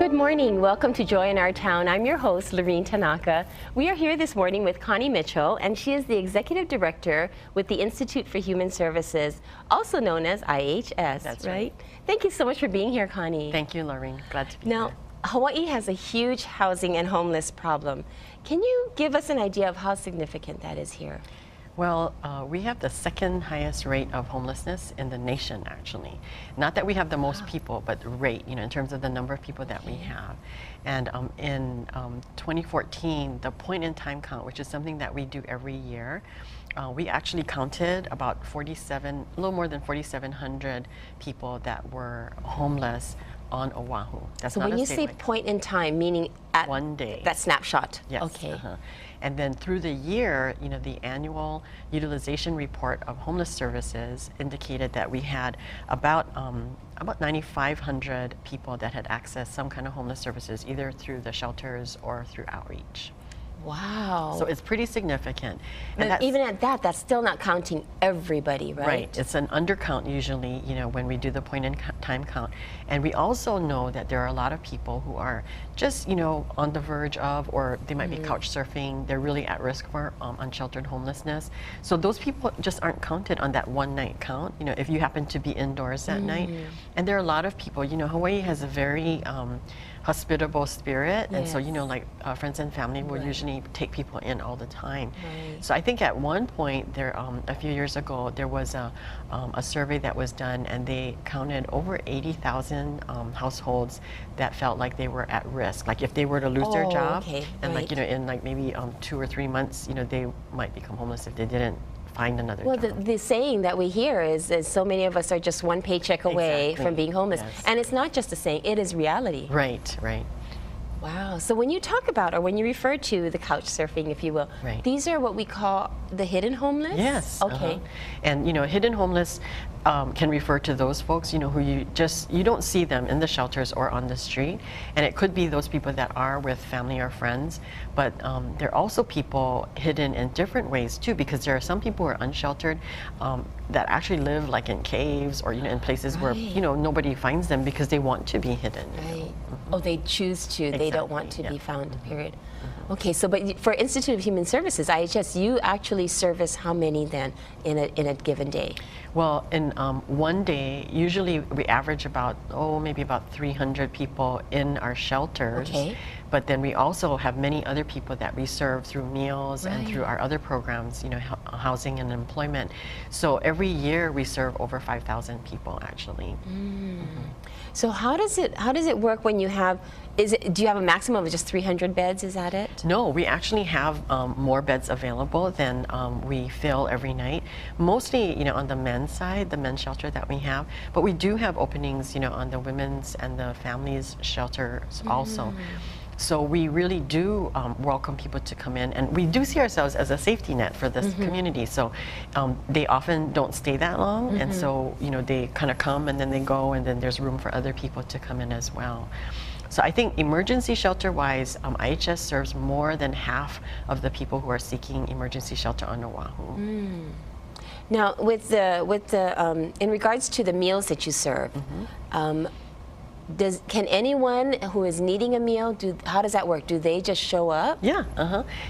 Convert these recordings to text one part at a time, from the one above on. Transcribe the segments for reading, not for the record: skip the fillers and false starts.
Good morning. Welcome to Joy in Our Town. I'm your host, Lorene Tanaka. We are here this morning with Connie Mitchell, and she is the Executive Director with the Institute for Human Services, also known as IHS. That's right. Thank you so much for being here, Connie. Thank you, Lorene. Glad to be Now, here. Hawaii has a huge housing and homeless problem. Can you give us an idea of how significant that is here? Well, we have the second highest rate of homelessness in the nation, actually. Not that we have the most people, but the rate, in terms of the number of people that we have. And in 2014, the point-in-time count, which is something that we do every year, we actually counted about a little more than 4,700 people that were homeless on Oahu. That's so not when a you say statewide point in time, meaning at one day. That snapshot. Yes. Okay. And then through the year, the annual utilization report of homeless services indicated that we had about 9,500 people that had accessed some kind of homeless services, either through the shelters or through outreach. Wow. So it's pretty significant. And But even at that, that's still not counting everybody, right? Right. It's an undercount usually, when we do the point-in-time count. And we also know that there are a lot of people who are just, on the verge of, or they might be couch surfing. They're really at risk for unsheltered homelessness. So those people just aren't counted on that one night count, if you happen to be indoors that night. And there are a lot of people, Hawaii has a very hospitable spirit, and so like friends and family will usually take people in all the time. So I think at one point there, a few years ago, there was a survey that was done, and they counted over 80,000 households that felt like they were at risk. Like if they were to lose their job, and in maybe 2 or 3 months, they might become homeless if they didn't find another job. Well, the saying that we hear is so many of us are just one paycheck away from being homeless. Yes. And it's not just a saying, it is reality. Right, right. Wow. So when you talk about, or when you refer to the couch surfing, if you will, these are what we call the hidden homeless? Yes. Okay. And hidden homeless can refer to those folks, who you don't see them in the shelters or on the street. And it could be those people that are with family or friends, but there are also people hidden in different ways too, because there are some people who are unsheltered that actually live like in caves or in places where nobody finds them because they want to be hidden. Right. Oh, they choose to. They don't want to be found, period. Okay, so but for Institute of Human Services, IHS, you actually service how many then in a given day? Well, in one day, usually we average about, maybe about 300 people in our shelters. Okay. But then we also have many other people that we serve through meals and through our other programs, housing and employment. So every year we serve over 5,000 people actually. So how does it work when you have, do you have a maximum of just 300 beds, is that it? No, we actually have more beds available than we fill every night. Mostly, on the men's side, the men's shelter that we have, but we do have openings, on the women's and the families shelters also. So we really do welcome people to come in, and we do see ourselves as a safety net for this community. So they often don't stay that long, and so they kind of come and then they go, and then there's room for other people to come in as well. So I think emergency shelter-wise, IHS serves more than half of the people who are seeking emergency shelter on Oahu. Now, in regards to the meals that you serve, can anyone who is needing a meal, how does that work? Do they just show up? Yeah,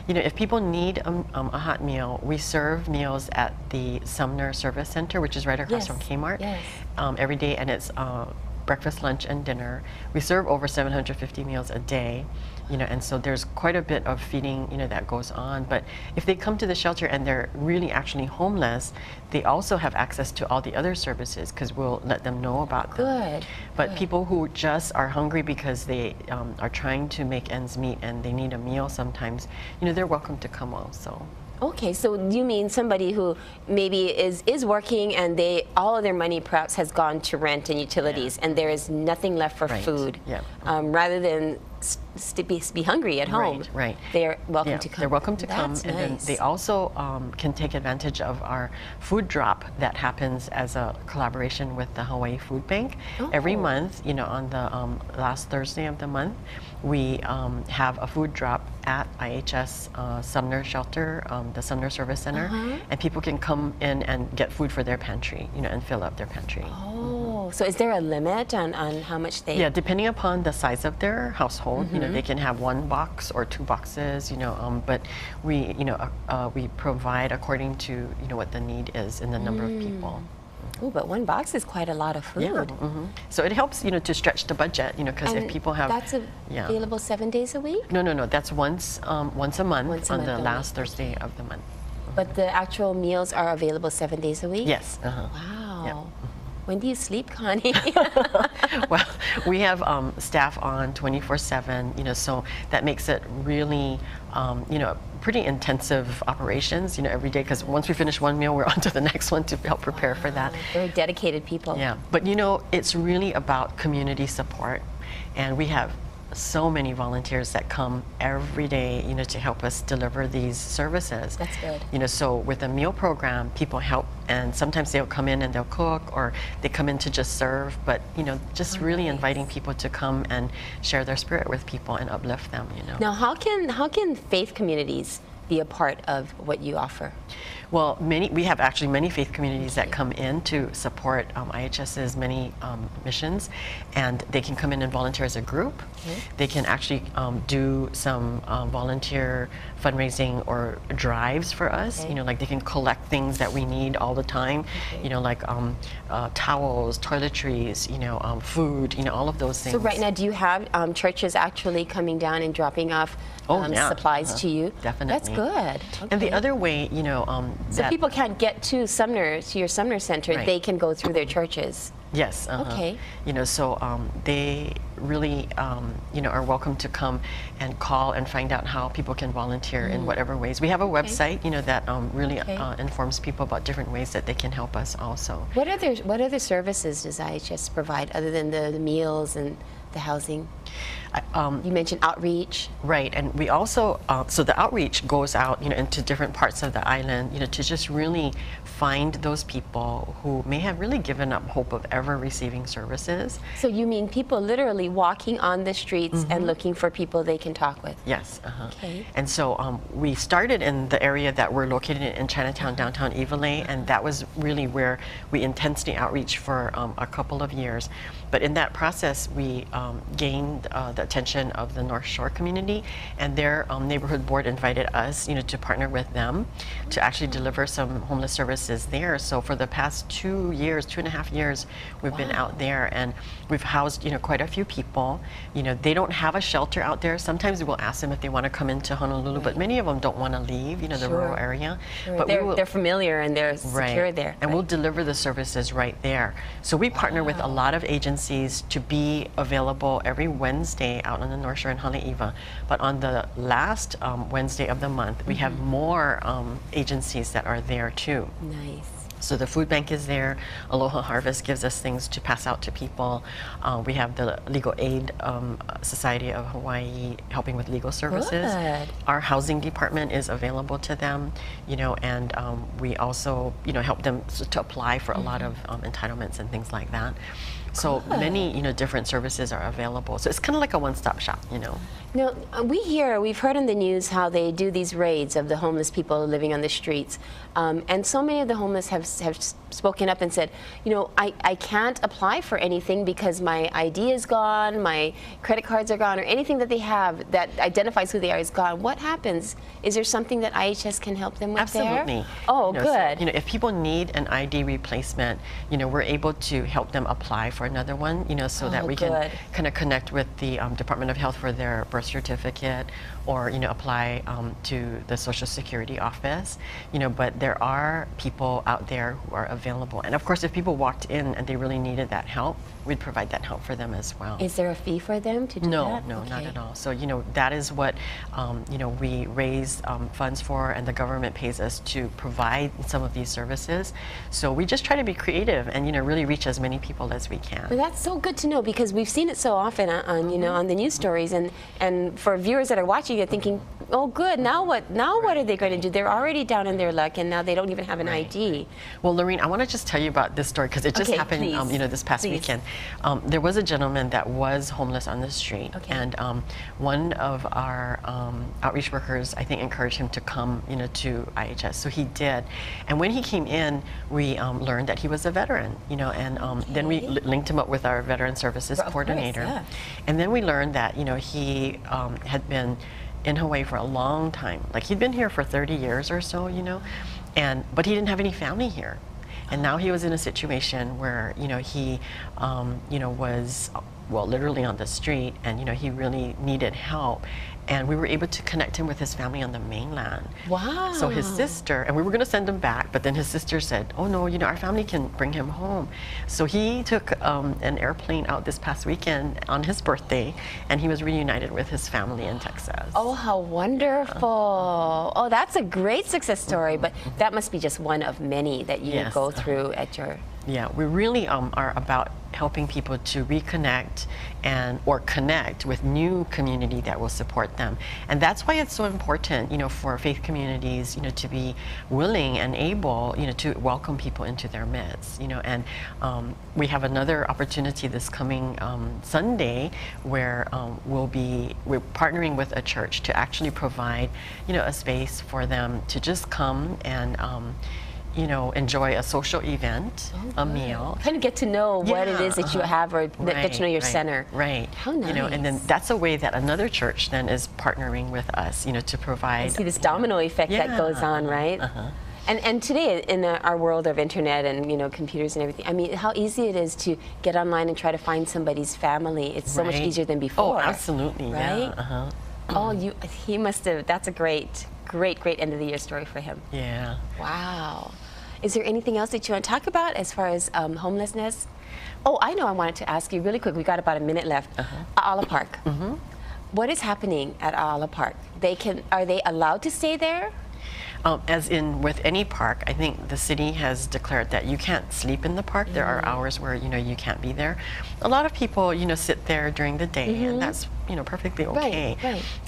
if people need a hot meal, we serve meals at the Sumner Service Center, which is right across from Kmart, every day, and it's breakfast, lunch, and dinner. We serve over 750 meals a day, and so there's quite a bit of feeding, that goes on. But if they come to the shelter and they're really actually homeless, they also have access to all the other services because we'll let them know about them. But people who just are hungry because they are trying to make ends meet and they need a meal sometimes, they're welcome to come also. Okay, so you mean somebody who maybe is working and all of their money perhaps has gone to rent and utilities, and there is nothing left for food, rather than be hungry at home. They're welcome to come. They're welcome to come, That's and nice. then they also can take advantage of our food drop that happens as a collaboration with the Hawaii Food Bank. Every month, on the last Thursday of the month, we have a food drop at IHS Sumner Shelter, the Sumner Service Center, and people can come in and get food for their pantry, and fill up their pantry. so is there a limit on how much they? Yeah, depending upon the size of their household, they can have 1 box or 2 boxes, but we, we provide according to, what the need is in the number of people. Oh, but 1 box is quite a lot of food. Yeah. So it helps, to stretch the budget, because if people have... That's available 7 days a week? No. That's once a month on the last only. Thursday of the month. But the actual meals are available 7 days a week? Yes. Wow. Yep. When do you sleep, Connie? Well, we have staff on 24/7, so that makes it really, pretty intensive operations, every day, because once we finish one meal, we're on to the next one to help prepare for that. Very dedicated people. Yeah, but it's really about community support, and we have so many volunteers that come every day, to help us deliver these services. That's good. So with a meal program, people help, and sometimes they'll come in and they'll cook, or they come in to just serve, but, just really inviting people to come and share their spirit with people and uplift them, Now, how can faith communities be a part of what you offer? Well, we have actually many faith communities that come in to support IHS's many missions, and they can come in and volunteer as a group. They can actually do some volunteer fundraising or drives for us. Like they can collect things that we need all the time. Like towels, toiletries, food, all of those things. So right now, do you have churches actually coming down and dropping off supplies to you? Definitely. That's good. Okay. And the other way, so people can't get to your Sumner Center. Right. They can go through their churches. Yes. Okay. So they really, are welcome to come and call and find out how people can volunteer in whatever ways. We have a website, that really informs people about different ways that they can help us also. What other services does IHS provide other than the meals and the housing? You mentioned outreach. Right, and we also, so the outreach goes out, into different parts of the island, to just really find those people who may have really given up hope of ever receiving services. So you mean people literally walking on the streets and looking for people they can talk with? Yes. Okay. And so we started in the area that we're located in Chinatown, downtown Evelyn, and that was really where we intensely outreach for a couple of years. But in that process, we gained the attention of the North Shore community, and their neighborhood board invited us, to partner with them to actually deliver some homeless services there. So for the past 2.5 years, we've been out there, and we've housed, quite a few people. They don't have a shelter out there. Sometimes we'll ask them if they want to come into Honolulu, but many of them don't want to leave, the rural area. But they're familiar and they're secure there. And we'll deliver the services right there. So we partner with a lot of agencies to be available every Wednesday out on the North Shore in Haleiwa. But on the last Wednesday of the month, we have more agencies that are there too. Nice. So the food bank is there. Aloha Harvest gives us things to pass out to people. We have the Legal Aid Society of Hawaii helping with legal services. Good. Our housing department is available to them, and we also, help them to apply for a lot of entitlements and things like that. So many, different services are available. So it's kind of like a one-stop shop, Now, we've heard on the news how they do these raids of the homeless people living on the streets. And so many of the homeless have spoken up and said, I can't apply for anything because my ID is gone, my credit cards are gone, or anything that they have that identifies who they are is gone. What happens? Is there something that IHS can help them with? Absolutely. There? Oh, good. So, if people need an ID replacement, we're able to help them apply for another one, so that we can kind of connect with the Department of Health for their birth certificate, or apply to the Social Security office. But there are people out there who are available, and of course, if people walked in and they really needed that help, we'd provide that help for them as well. Is there a fee for them to do that? No, not at all. So that is what we raise funds for, and the government pays us to provide some of these services. So we just try to be creative and really reach as many people as we can. Well, that's so good to know, because we've seen it so often on on the news stories, and for viewers that are watching, they're thinking, oh, good. Now what? Now what are they going to do? They're already down in their luck, and now they don't even have an ID. Well, Lorene, I want want to just tell you about this story because it just happened, you know, this past weekend. There was a gentleman that was homeless on the street, and one of our outreach workers, I think, encouraged him to come, you know, to IHS. So he did, and when he came in, we learned that he was a veteran, you know, and then we linked him up with our Veteran Services coordinator, and then we learned that, you know, he had been in Hawaii for a long time. Like, he'd been here for 30 years or so, you know, but he didn't have any family here. And now he was in a situation where, you know, he, you know, was, well, literally on the street, and, you know, he really needed help. And we were able to connect him with his family on the mainland. Wow. So his sister, and we were going to send him back, but then his sister said, oh no, you know, our family can bring him home. So he took an airplane out this past weekend on his birthday, and he was reunited with his family in Texas. Oh, how wonderful. Oh, that's a great success story, but that must be just one of many that you go through at your... Yeah, we really are about helping people to reconnect or connect with new community that will support them. And that's why it's so important, you know, for faith communities, you know, to be willing and able, you know, to welcome people into their midst, you know. And we have another opportunity this coming Sunday where we're partnering with a church to actually provide, you know, a space for them to just come and you know, enjoy a social event, a meal. Kind of get to know what it is that you have, or get to know your center. Right. How nice. You know, and then that's a way that another church then is partnering with us, you know, to provide. I see this domino effect that goes on, right? And today, in our world of internet and, you know, computers and everything, I mean, how easy it is to get online and try to find somebody's family. It's so much easier than before. Oh, absolutely. Right? Yeah. Oh, he must have. That's a great end of the year story for him. Yeah. Wow. Is there anything else that you want to talk about as far as homelessness? Oh, I know. I wanted to ask you really quick. We've got about a minute left. Ala Park. What is happening at Ala Park? Are they allowed to stay there? As in with any park, I think the city has declared that you can't sleep in the park. There are hours where, you know, you can't be there. A lot of people, you know, sit there during the day, and that's, you know, perfectly okay.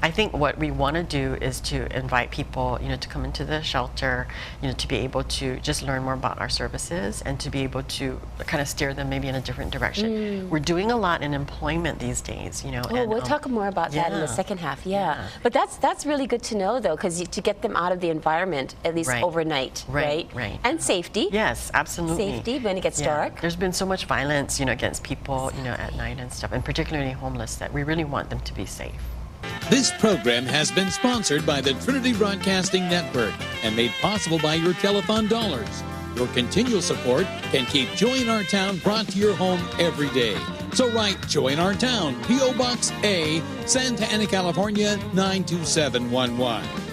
I think what we want to do is to invite people, you know, to come into the shelter, you know, to be able to just learn more about our services and to be able to kind of steer them maybe in a different direction. We're doing a lot in employment these days, you know. Oh, we'll talk more about that in the second half. But that's really good to know, though, because to get them out of the environment, at least overnight, right? And safety. Yes, absolutely. Safety when it gets dark. There's been so much violence, you know, against people, you know, at night and stuff, and particularly homeless, that we really want them to be safe. This program has been sponsored by the Trinity Broadcasting Network and made possible by your telethon dollars. Your continual support can keep Joy in Our Town brought to your home every day. So write Joy in Our Town, P.O. Box A, Santa Ana, California, 92711.